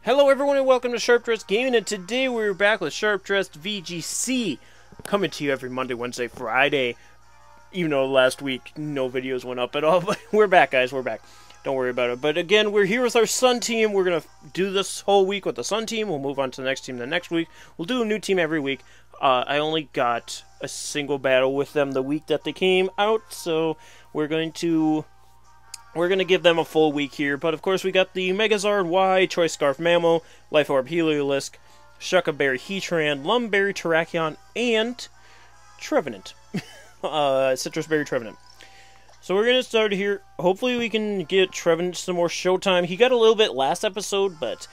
Hello everyone and welcome to Sharp-Dressed Gaming, and today we're back with Sharp-Dressed VGC, coming to you every Monday, Wednesday, Friday. Even though last week no videos went up at all, but we're back, guys, we're back. Don't worry about it. But again, we're here with our Sun team. We're going to do this whole week with the Sun team. We'll move on to the next team the next week. We'll do a new team every week. I only got a single battle with them the week that they came out, so we're going to give them a full week here. But of course, we got the Megazard Y, Choice Scarf Mammo, Life Orb Heliolisk, Shuckaberry Heatran, Lumberry Terrakion, and Trevenant. Citrus Berry Trevenant. So we're going to start here. Hopefully we can get Trevenant some more showtime. He got a little bit last episode, but,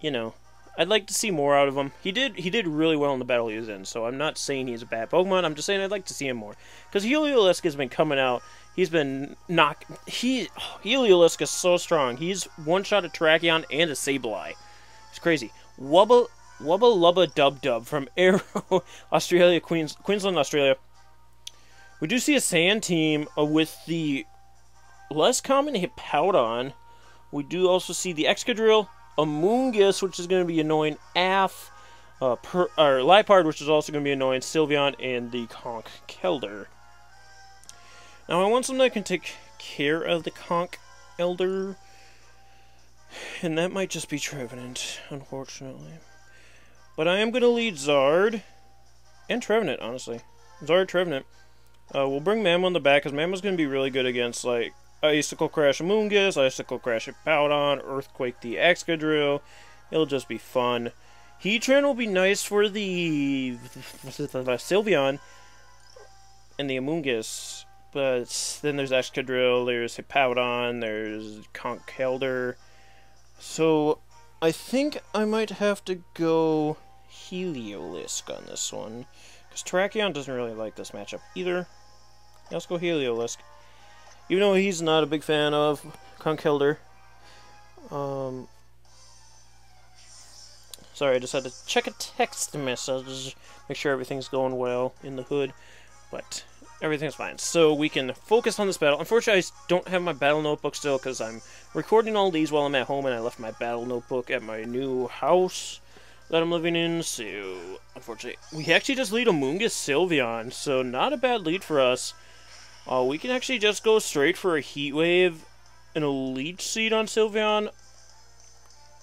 you know, I'd like to see more out of him. He did really well in the battle he was in, so I'm not saying he's a bad Pokemon. I'm just saying I'd like to see him more. Because Heliolisk has been coming out. He's been Heliolisk is so strong. He's one-shot a Terrakion and a Sableye. It's crazy. Wubba Lubba Dub Dub from Arrow, Australia, Queensland, Australia. We do see a Sand team with the less common Hippowdon. We do also see the Excadrill, Amoonguss, which is going to be annoying, Liepard, which is also going to be annoying, Sylveon, and the Conch Kelder. Now, I want something that can take care of the Conch Elder, and that might just be Trevenant, unfortunately. But I am going to lead Zard and Trevenant, honestly. Zard, Trevenant. We'll bring Mammo on the back, because Mammo's going to be really good against, like, Icicle Crash Amoonguss, Icicle Crash Hippowdon, Earthquake the Excadrill. It'll just be fun. Heatran will be nice for the Sylveon and the Amoonguss. But then there's Excadrill, there's Hippowdon, there's Conch Kelder. So I think I might have to go Heliolisk on this one, because Terrakion doesn't really like this matchup either. Let's go Heliolisk. Even though he's not a big fan of Conch Kelder. Sorry, I just had to check a text message, make sure everything's going well in the hood. But everything's fine. So we can focus on this battle. Unfortunately, I don't have my battle notebook still because I'm recording all these while I'm at home, and I left my battle notebook at my new house that I'm living in. So, unfortunately, we actually just lead Amoonguss Sylveon, so not a bad lead for us. We can actually just go straight for a Heat Wave and a Leech Seed on Sylveon.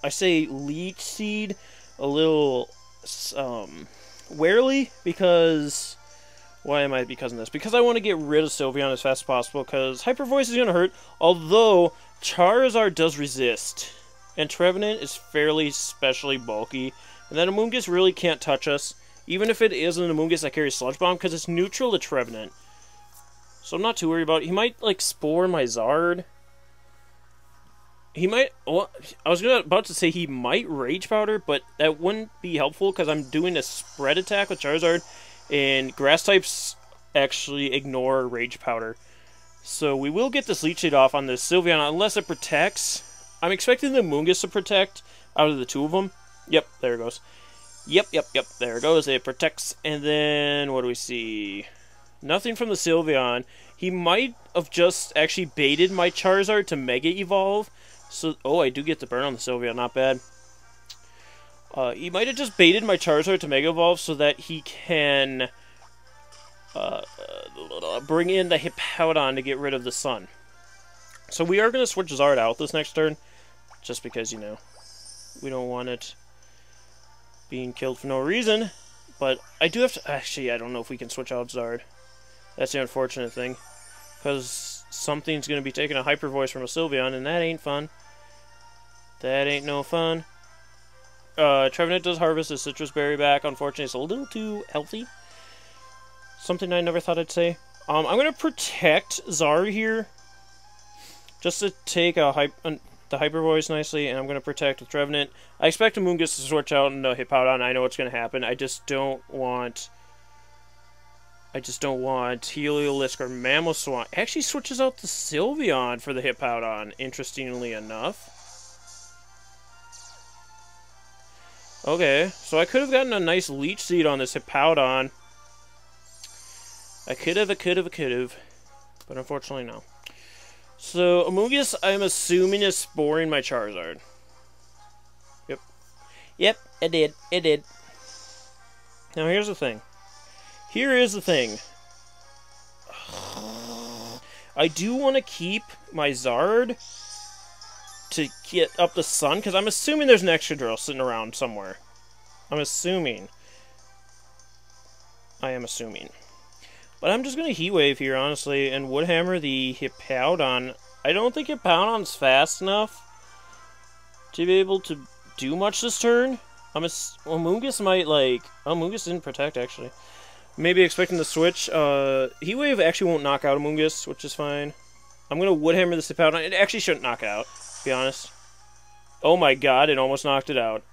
I say Leech Seed a little warily, because why am I because of this? Because I want to get rid of Sylveon as fast as possible, because Hyper Voice is going to hurt, although Charizard does resist, and Trevenant is fairly specially bulky, and that Amoonguss really can't touch us, even if it is an Amoonguss that carries Sludge Bomb, because it's neutral to Trevenant. So I'm not too worried about it. He might, like, Spore my Zard. He might, well, I was about to say he might Rage Powder, but that wouldn't be helpful, because I'm doing a spread attack with Charizard, and Grass types actually ignore Rage Powder. So we will get this Leech Seed off on this Sylveon, unless it protects. I'm expecting the Amoonguss to protect out of the two of them. Yep, there it goes. Yep, there it goes. It protects. And then, what do we see? Nothing from the Sylveon. He might have just actually baited my Charizard to Mega Evolve. So, oh, I do get the burn on the Sylveon, not bad. He might have just baited my Charizard to Mega Evolve so that he can bring in the Hippowdon to get rid of the Sun. So we are going to switch Zard out this next turn, just because, you know, we don't want it being killed for no reason. But I do have to, actually, I don't know if we can switch out Zard. That's the unfortunate thing, because something's going to be taking a Hyper Voice from a Sylveon, and that ain't fun. That ain't no fun. Trevenant does harvest his Citrus Berry back. Unfortunately, it's a little too healthy. Something I never thought I'd say. I'm going to protect Zard here, just to take the Hyper Voice nicely, and I'm going to protect with Trevenant. I expect Amoonguss to switch out into Hippowdon. I know what's going to happen. I just don't want Heliolisk or Mamoswine. It actually switches out the Sylveon for the Hippowdon, interestingly enough. Okay, so I could have gotten a nice Leech Seed on this Hippowdon. I could have. But unfortunately, no. So, Amoonguss, I'm assuming, is sporing my Charizard. Yep, Yep, it did. It did. Now here's the thing. Here is the thing. I do want to keep my Zard to get up the sun, because I'm assuming there's an Excadrill sitting around somewhere. I'm assuming. I am assuming. But I'm just going to Heat Wave here, honestly, and Wood Hammer the Hippowdon. I don't think Hippowdon's fast enough to be able to do much this turn. Amoonguss might, like... Amoonguss didn't protect, actually. Maybe expecting the switch. Heat Wave actually won't knock out Amoonguss, which is fine. I'm going to Wood Hammer this Hippowdon. It actually shouldn't knock it out, to be honest. Oh my god, it almost knocked it out.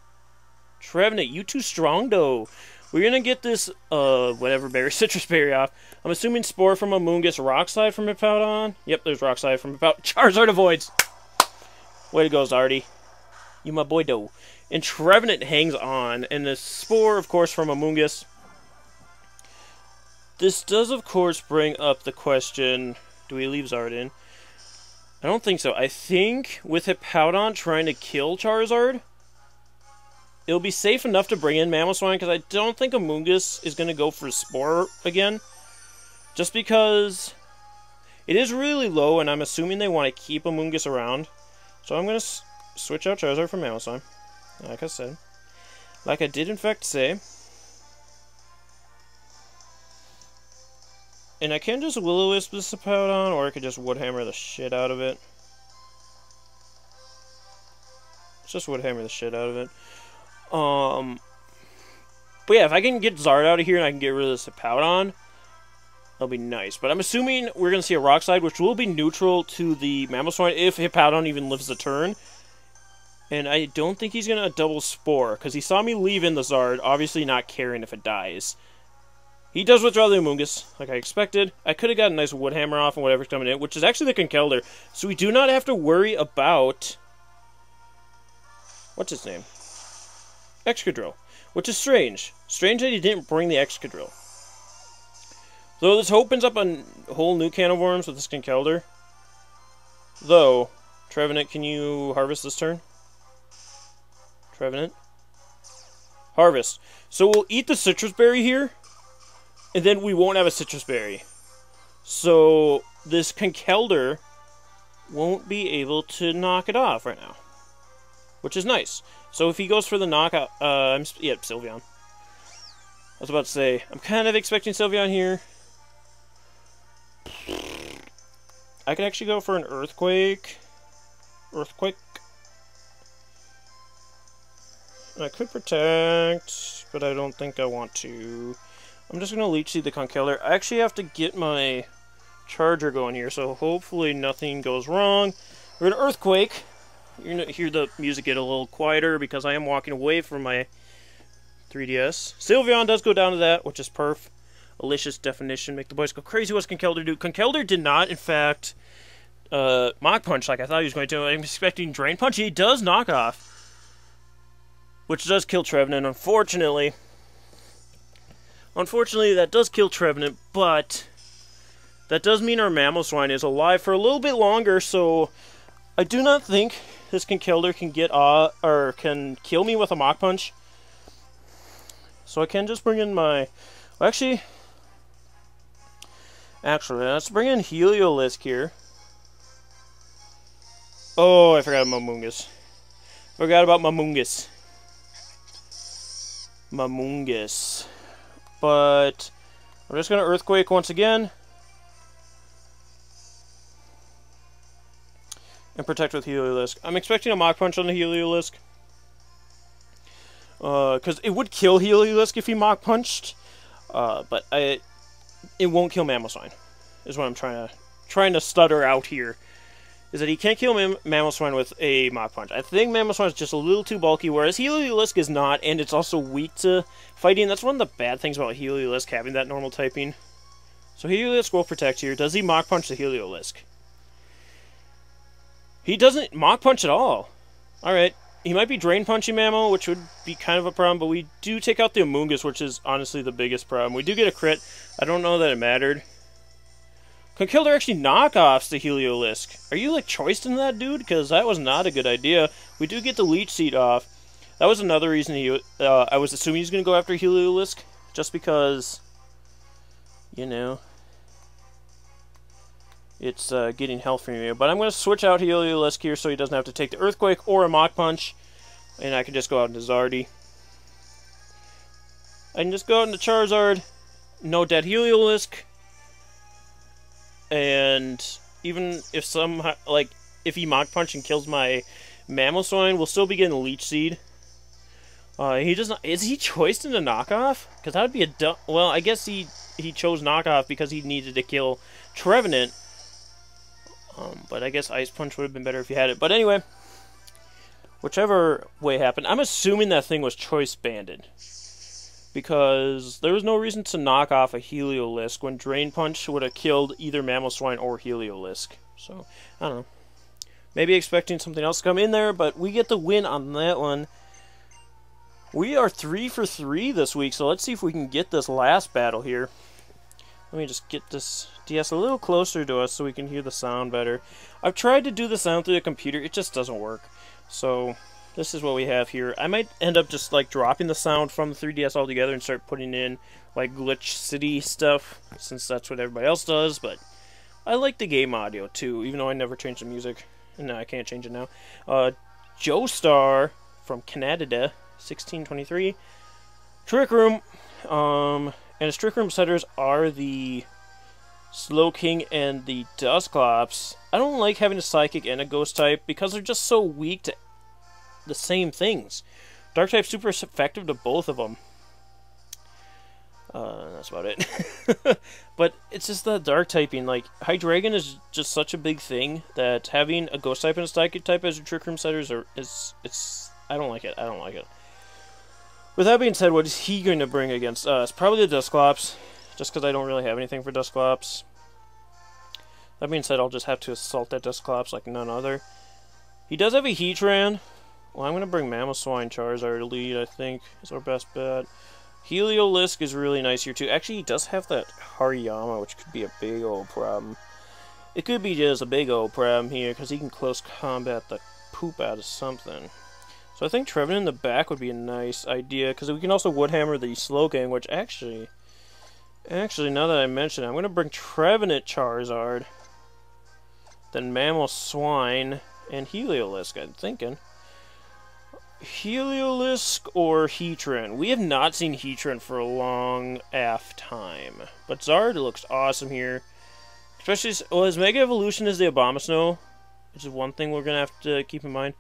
Trevenant, you too strong, though. We're going to get this, whatever berry, citrus berry off. I'm assuming Spore from Amoonguss, Rock Slide from Hippowdon. Yep, there's Rock Slide from Hippowdon. Charizard avoids. Way to go, Zardy. You my boy, though. And Trevenant hangs on. And the Spore, of course, from Amoonguss. This does, of course, bring up the question, do we leave Zard in? I don't think so. I think with Hippowdon trying to kill Charizard, it'll be safe enough to bring in Mamoswine, because I don't think Amoonguss is going to go for Spore again. Just because it is really low, and I'm assuming they want to keep Amoonguss around. So I'm going to switch out Charizard for Mamoswine, like I said. Like I did, in fact, say. And I can just Will-O-Wisp this Hippowdon, or I could just Wood Hammer the shit out of it. Let's just Wood Hammer the shit out of it. But yeah, if I can get Zard out of here and I can get rid of this Hippowdon, that'll be nice. But I'm assuming we're going to see a Rock Slide, which will be neutral to the Mamoswine if Hippowdon even lives the turn. And I don't think he's going to double Spore, because he saw me leave in the Zard, obviously not caring if it dies. He does withdraw the Amoonguss, like I expected. I could have got a nice Wood Hammer off and whatever's coming in, which is actually the Conkeldurr. So we do not have to worry about... what's his name? Excadrill. Which is strange. Strange that he didn't bring the Excadrill. Though this opens up a whole new can of worms with this Conkeldurr. Though, Trevenant, can you harvest this turn? Trevenant? Harvest. So we'll eat the Citrus Berry here. And then we won't have a Citrus Berry. So this Conkeldurr won't be able to knock it off right now. Which is nice. So if he goes for the knockout... yeah, Sylveon. I was about to say, I'm kind of expecting Sylveon here. I could actually go for an Earthquake. Earthquake. I could protect, but I don't think I want to. I'm just going to Leech Seed the Conkeldurr. I actually have to get my Charger going here, so hopefully nothing goes wrong. We're going to Earthquake. You're going to hear the music get a little quieter because I am walking away from my 3DS. Sylveon does go down to that, which is perf. Alicious definition. Make the boys go crazy. What's Conkeldurr do? Conkeldurr did not, in fact, Mach Punch like I thought he was going to. I'm expecting Drain Punch. He does knock off. Which does kill Trevenant, unfortunately. Unfortunately, that does kill Trevenant, but that does mean our Mamoswine is alive for a little bit longer, so I do not think this Conkeldurr can get or can kill me with a Mach Punch. So I can just bring in my... Well, actually, let's bring in Heliolisk here. Oh, I forgot about Mamungus. Mamungus. But we're just going to Earthquake once again. And protect with Heliolisk. I'm expecting a Mach Punch on the Heliolisk. Because it would kill Heliolisk if he Mach Punched. But it won't kill Mamoswine. Is what I'm trying to stutter out here. Is that he can't kill Mamoswine with a Mach Punch. I think Mamoswine is just a little too bulky, whereas Heliolisk is not, and it's also weak to fighting. That's one of the bad things about Heliolisk, having that normal typing. So Heliolisk will protect here. Does he Mach Punch the Heliolisk? He doesn't Mach Punch at all. Alright. He might be Drain Punching Mamo, which would be kind of a problem, but we do take out the Amoonguss, which is honestly the biggest problem. We do get a crit. I don't know that it mattered. Conkeldurr actually knockoffs the Heliolisk. Are you, like, choiced in that, dude? Because that was not a good idea. We do get the Leech Seed off. That was another reason I was assuming he was going to go after Heliolisk, just because, you know, it's getting health from you. But I'm going to switch out Heliolisk here so he doesn't have to take the Earthquake or a Mach Punch, and I can just go out into Zardy. I can just go out into Charizard, no dead Heliolisk, and even if somehow, like, if he Mach Punch and kills my Mamoswine, we'll still be getting the Leech Seed. He does not. Is he choiced into knockoff? Because that would be a dumb. Well, I guess he chose knockoff because he needed to kill Trevenant. But I guess Ice Punch would have been better if he had it. But anyway, whichever way happened, I'm assuming that thing was choice banded, because there was no reason to knock off a Heliolisk when Drain Punch would have killed either Mamoswine or Heliolisk. So I don't know. Maybe expecting something else to come in there, but we get the win on that one. We are 3 for 3 this week, so let's see if we can get this last battle here. Let me just get this DS a little closer to us so we can hear the sound better. I've tried to do the sound through the computer, it just doesn't work. So this is what we have here. I might end up just like dropping the sound from the 3DS altogether and start putting in like Glitch City stuff, since that's what everybody else does, but I like the game audio too, even though I never changed the music. No, I can't change it now. Joestar from Canada, 1623. Trick Room. And his Trick Room setters are the Slowking and the Dusclops. I don't like having a Psychic and a Ghost type because they're just so weak to the same things. Dark type's super effective to both of them. That's about it. But it's just the dark typing. Like, Hydreigon is just such a big thing that having a Ghost type and a Psychic type as your Trick Room setters I don't like it. I don't like it. With that being said, what is he going to bring against us? Probably the Dusclops, just because I don't really have anything for Dusclops. That being said, I'll just have to assault that Dusclops like none other. He does have a Heatran. Well, I'm going to bring Mamoswine Charizard to lead, I think, is our best bet. Heliolisk is really nice here, too. Actually, he does have that Hariyama, which could be a big old problem. It could be just a big old problem here, because he can close combat the poop out of something. So I think Trevenant in the back would be a nice idea, because we can also Woodhammer the Slowking, which actually, now that I mention it, I'm going to bring Trevenant Charizard, then Mamoswine, and Heliolisk, I'm thinking. Heliolisk or Heatran. We have not seen Heatran for a long time. But Zard looks awesome here. Especially, well, his Mega Evolution is the Abomasnow, which is one thing we're going to have to keep in mind.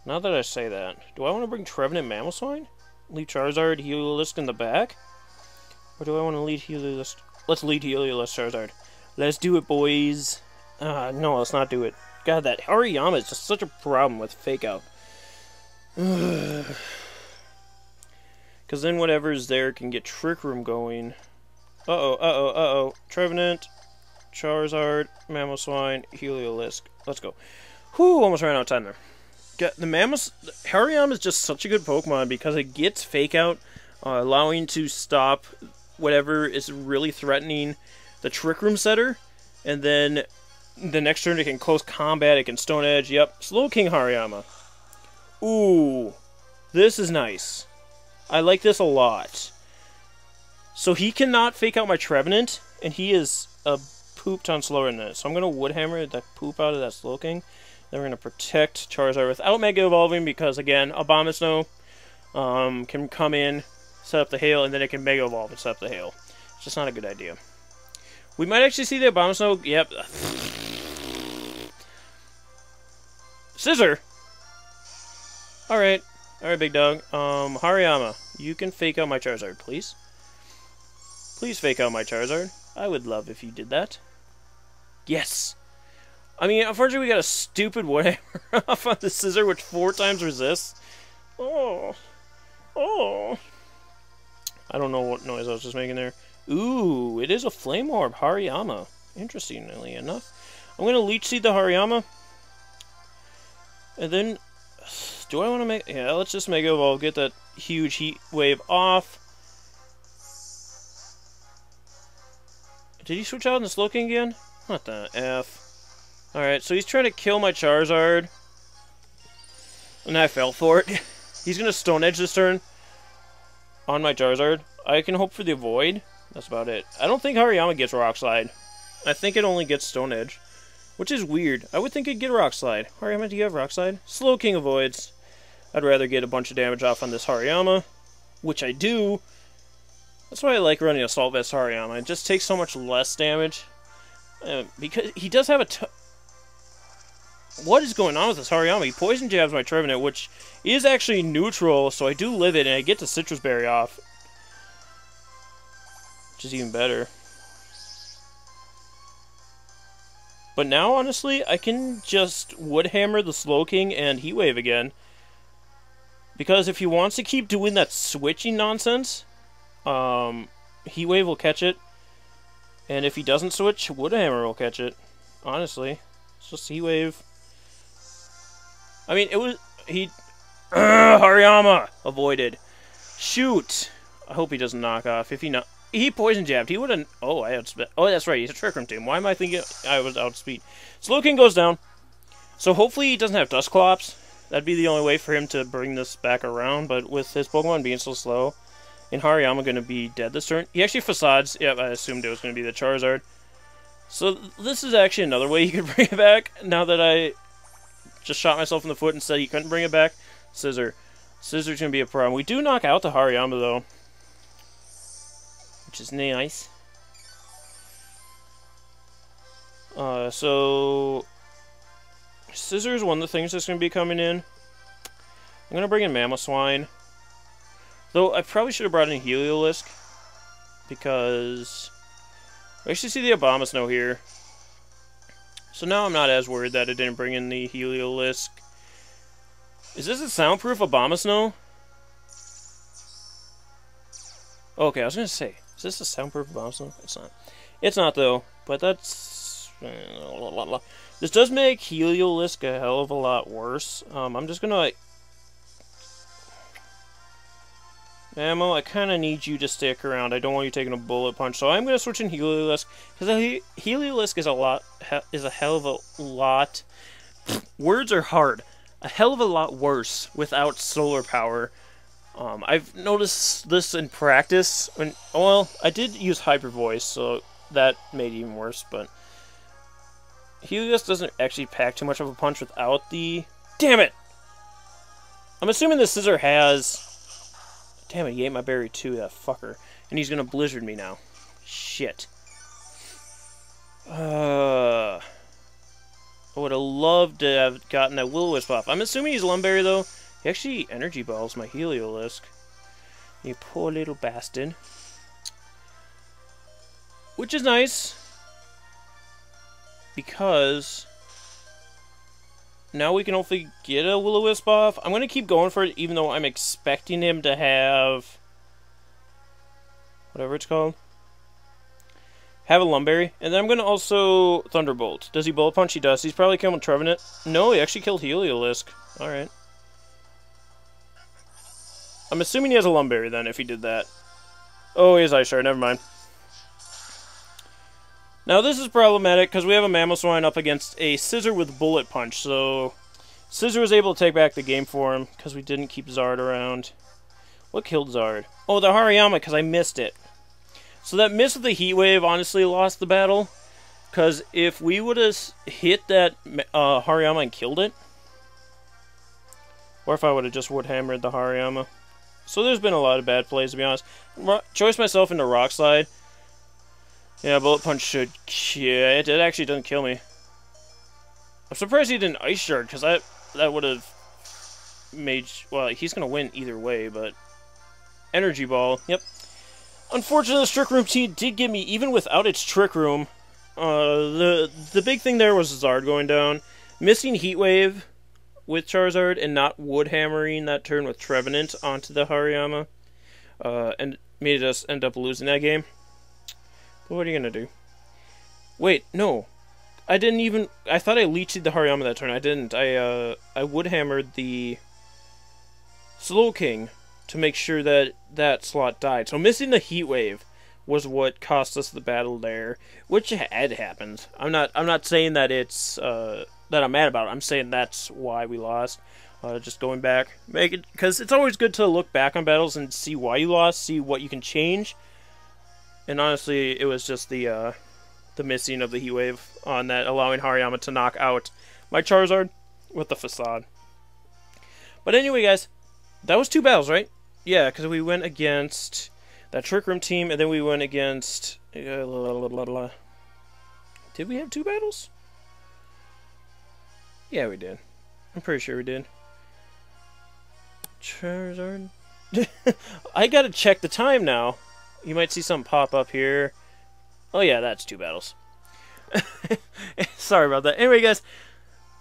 Now that I say that, do I want to bring Trevenant Mamoswine? Leave Charizard, Heliolisk in the back? Or do I want to lead Heliolisk? Let's lead Heliolisk Charizard. Let's do it, boys. No, let's not do it. God, that Hariyama is just such a problem with Fake Out. Because then whatever's there can get Trick Room going. Trevenant, Charizard, Mamoswine, Heliolisk. Let's go. Whew, almost ran out of time there. Hariyama is just such a good Pokemon because it gets Fake Out, allowing to stop whatever is really threatening the Trick Room setter, and then the next turn it can close combat, it can Stone Edge, yep. Slowking Hariyama. Ooh, this is nice. I like this a lot. So he cannot Fake Out my Trevenant, and he is a poop ton slower than it. So I'm going to Woodhammer the poop out of that Slowking. Then we're going to protect Charizard without Mega Evolving because, again, Abomasnow can come in, set up the Hail, and then it can Mega Evolve and set up the Hail. It's just not a good idea. We might actually see the Abomasnow. Yep. Scissor! Alright. Alright, big dog. Hariyama, you can Fake Out my Charizard, please. Please Fake Out my Charizard. I would love if you did that. Yes! I mean, unfortunately we got a stupid Woodhammer off on the Scissor, which 4 times resists. Oh. Oh. I don't know what noise I was just making there. Ooh, it is a Flame Orb, Hariyama. Interestingly enough. I'm going to Leech Seed the Hariyama. And then, do I want to make... Yeah, let's just Mega Evolve, get that huge Heat Wave off. Did he switch out in the Slowking again? What the F? Alright, so he's trying to kill my Charizard. And I fell for it. He's going to Stone Edge this turn on my Charizard. I can hope for the Avoid. That's about it. I don't think Hariyama gets Rock Slide. I think it only gets Stone Edge, which is weird. I would think it'd get Rock Slide. Hariyama, do you have Rock Slide? Slow King avoids. I'd rather get a bunch of damage off on this Hariyama, which I do. That's why I like running Assault Vest Hariyama. It just takes so much less damage. Because he does have a... What is going on with this Hariyama? He Poison Jabs my Trevenant, which is actually neutral, so I do live it, and I get the Citrus Berry off. Which is even better. But now, honestly, I can just Wood Hammer the Slow King and Heat Wave again. Because if he wants to keep doing that switching nonsense, Heat Wave will catch it. And if he doesn't switch, Wood Hammer will catch it. Honestly. It's just Heat Wave. I mean, it was... Hariyama! Avoided. Shoot! I hope he doesn't knock off. If he not... He Poison Jabbed. He would have... Oh, I outspeed. Oh, that's right. He's a Trick Room team. Why am I thinking I was outspeed? Slowking goes down. So hopefully he doesn't have Dusclops. That'd be the only way for him to bring this back around. But with his Pokemon being so slow, and Hariyama going to be dead this turn. He actually Facades. Yep, I assumed it was going to be the Charizard. So this is actually another way he could bring it back. Now that I just shot myself in the foot and said he couldn't bring it back. Scissor. Scissor's going to be a problem. We do knock out the Hariyama, though. Which is nice. So... Scissor is one of the things that's going to be coming in. I'm going to bring in Mamoswine. Though, I probably should have brought in Heliolisk. Because... I actually see the Abomasnow here. So now I'm not as worried that it didn't bring in the Heliolisk. Is this a soundproof Abomasnow? Okay, I was going to say, is this a soundproof Abomasnow? It's not. It's not, though. But that's... This does make Heliolisk a hell of a lot worse. I'm just going to, like... Ammo, I kind of need you to stick around. I don't want you taking a bullet punch. So I'm going to switch in Heliolisk. Because Heliolisk is a hell of a lot... Words are hard. A hell of a lot worse without solar power. I've noticed this in practice. Well, I did use Hyper Voice, so that made it even worse. But Heliolisk doesn't actually pack too much of a punch without the... Damn it! I'm assuming the Scissor has... Damn it, he ate my berry too, that fucker. And he's gonna Blizzard me now. Shit. I would have loved to have gotten that Will-O-Wisp off. I'm assuming he's Lumberry, though. He actually Energy Balls my Heliolisk. You poor little bastard. Which is nice. Because... now we can hopefully get a Will-O-Wisp off. I'm going to keep going for it, even though I'm expecting him to have... whatever it's called. Have a Lumberry. And then I'm going to also Thunderbolt. Does he Bullet Punch? He does. He's probably killing Trevenant. No, he actually killed Heliolisk. Alright. I'm assuming he has a Lumberry then, if he did that. Oh, he has Ice Shard. Never mind. Now, this is problematic, because we have a Mamoswine up against a Scissor with Bullet Punch, so... Scissor was able to take back the game for him, because we didn't keep Zard around. What killed Zard? Oh, the Hariyama, because I missed it. So that miss with the Heat Wave honestly lost the battle, because if we would have hit that Hariyama and killed it, or if I would have just Wood Hammered the Hariyama. So there's been a lot of bad plays, to be honest. Choice myself into Rock Slide. Yeah, Bullet Punch should... yeah, it actually doesn't kill me. I'm surprised he didn't Ice Shard, because that would have made... well, he's going to win either way, but... Energy Ball, yep. Unfortunately, the Trick Room team did get me, even without its Trick Room. The big thing there was Zard going down. Missing Heat Wave with Charizard, and not Wood Hammering that turn with Trevenant onto the Hariyama. And made us end up losing that game. But what are you going to do? Wait, no. I didn't even... I thought I leeched the Hariyama that turn. I didn't. I Wood Hammered the Slow King to make sure that that slot died. So missing the Heat Wave was what cost us the battle there, which had happened. I'm not saying that it's that I'm mad about it. I'm saying that's why we lost. Just going back, because it's always good to look back on battles and see why you lost, see what you can change. And honestly, it was just the missing of the heat wave on that, allowing Hariyama to knock out my Charizard with the facade. But anyway, guys, that was 2 battles, right? Yeah, because we went against that Trick Room team, and then we went against... Did we have 2 battles? Yeah, we did. I'm pretty sure we did. Charizard. I gotta check the time now. You might see something pop up here. Oh yeah, that's 2 battles. Sorry about that. Anyway, guys,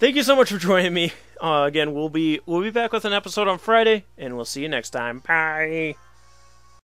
thank you so much for joining me. Again, we'll be back with an episode on Friday, and we'll see you next time. Bye.